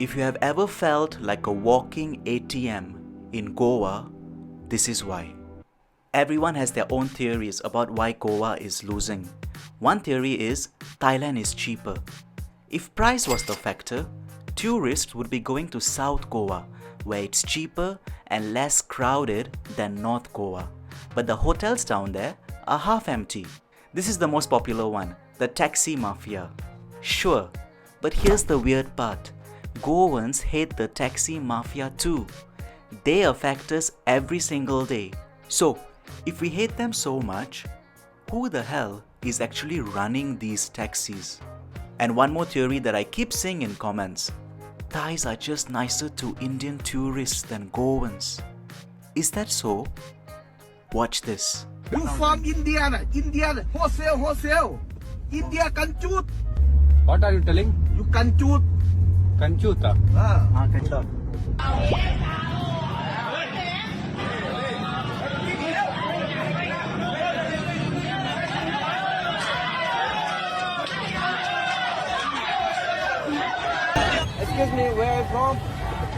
If you have ever felt like a walking ATM in Goa, this is why. Everyone has their own theories about why Goa is losing. One theory is Thailand is cheaper. If price was the factor, tourists would be going to South Goa, where it's cheaper and less crowded than North Goa. But the hotels down there are half empty. This is the most popular one, the Taxi Mafia. Sure, but here's the weird part. Goans hate the Taxi Mafia too. They affect us every single day. So, if we hate them so much, who the hell is actually running these taxis? And one more theory that I keep seeing in comments. Thais are just nicer to Indian tourists than Goans. Is that so? Watch this. You from India, wholesale. India kanchut. What are you telling? You kanchut. Kanchuta. Kanchut. Excuse me, where are you from?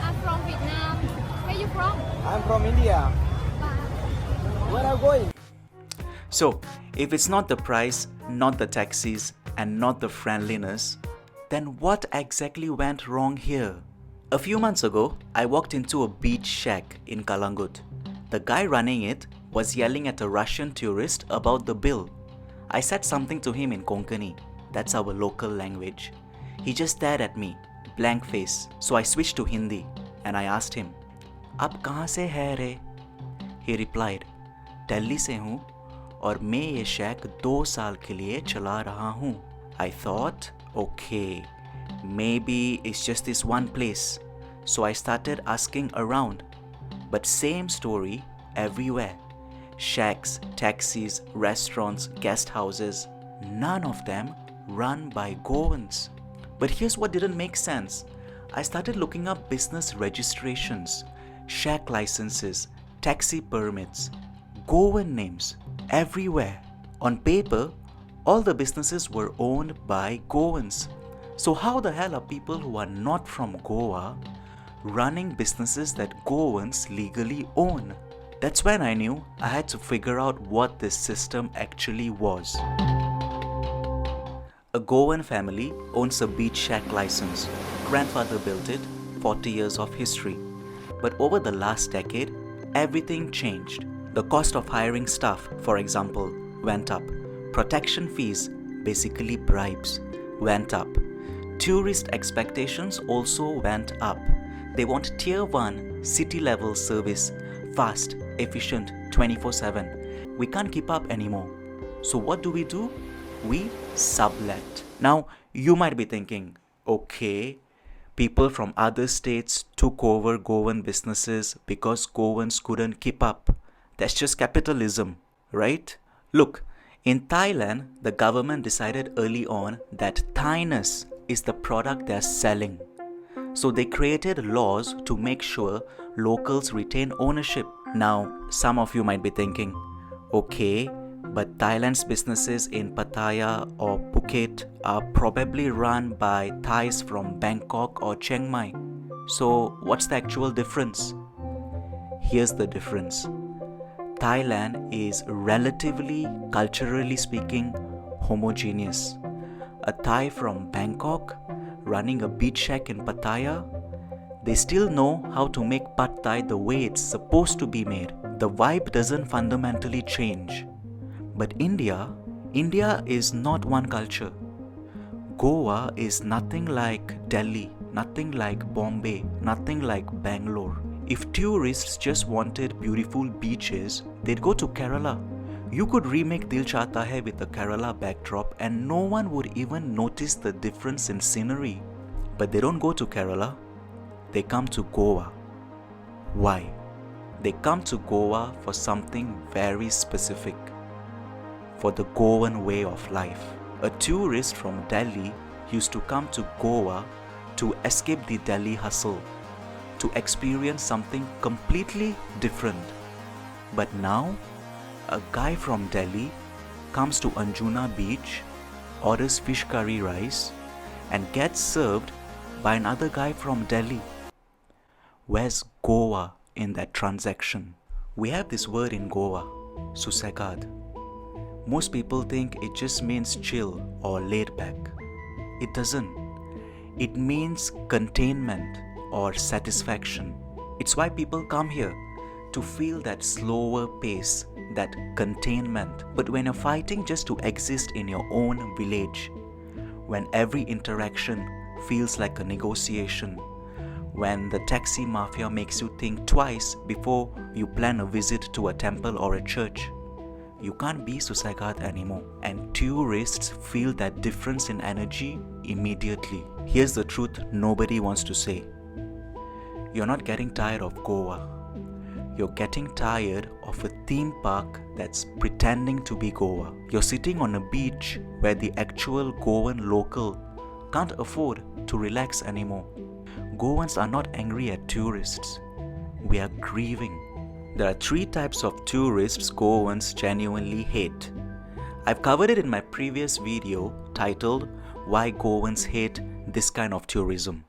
I'm from Vietnam. Where you from? I'm from India. Where are you going? So, if it's not the price, not the taxis, and not the friendliness, then what exactly went wrong here? A few months ago, I walked into a beach shack in Kalangut. The guy running it was yelling at a Russian tourist about the bill. I said something to him in Konkani, that's our local language. He just stared at me, blank face, so I switched to Hindi and I asked him, "Aap kahan se hai re?" He replied, "Delhi se hoon और मैं ये शैक 2 साल के लिए चला रहा हूँ." I thought, okay, maybe it's just this one place. So I started asking around. But same story everywhere. Shacks, taxis, restaurants, guest houses, none of them run by Goans. But here's what didn't make sense. I started looking up business registrations, shack licenses, taxi permits, Goan names everywhere. On paper, all the businesses were owned by Goans. So how the hell are people who are not from Goa running businesses that Goans legally own? That's when I knew I had to figure out what this system actually was. A Goan family owns a beach shack license. Grandfather built it, 40 years of history. But over the last decade, everything changed. The cost of hiring staff, for example, went up. Protection fees, basically bribes, went up. Tourist expectations also went up. They want tier 1 city-level service, fast, efficient, 24/7. We can't keep up anymore. So what do? We sublet. Now, you might be thinking, okay, people from other states took over Goan businesses because Goans couldn't keep up. That's just capitalism, right? Look, in Thailand, the government decided early on that Thainess is the product they're selling. So they created laws to make sure locals retain ownership. Now, some of you might be thinking, okay, but Thailand's businesses in Pattaya or Phuket are probably run by Thais from Bangkok or Chiang Mai. So what's the actual difference? Here's the difference. Thailand is relatively, culturally speaking, homogeneous. A Thai from Bangkok running a beach shack in Pattaya, they still know how to make pad thai the way it's supposed to be made. The vibe doesn't fundamentally change. But India is not one culture. Goa is nothing like Delhi, nothing like Bombay, nothing like Bangalore. If tourists just wanted beautiful beaches, they'd go to Kerala. You could remake Dil Chahta Hai with a Kerala backdrop and no one would even notice the difference in scenery. But they don't go to Kerala, they come to Goa. Why? They come to Goa for something very specific. For the Goan way of life. A tourist from Delhi used to come to Goa to escape the Delhi hustle, to experience something completely different. But now, a guy from Delhi comes to Anjuna beach, orders fish curry rice, and gets served by another guy from Delhi. Where's Goa in that transaction? We have this word in Goa, Susegad. Most people think it just means chill or laid back. It doesn't. It means containment or satisfaction. It's why people come here, to feel that slower pace, that containment. But when you're fighting just to exist in your own village, when every interaction feels like a negotiation, when the Taxi Mafia makes you think twice before you plan a visit to a temple or a church, you can't be Susegad anymore. And tourists feel that difference in energy immediately. Here's the truth nobody wants to say. You're not getting tired of Goa. You're getting tired of a theme park that's pretending to be Goa. You're sitting on a beach where the actual Goan local can't afford to relax anymore. Goans are not angry at tourists. We are grieving. There are 3 types of tourists Goans genuinely hate. I've covered it in my previous video titled Why Goans Hate This Kind of Tourism.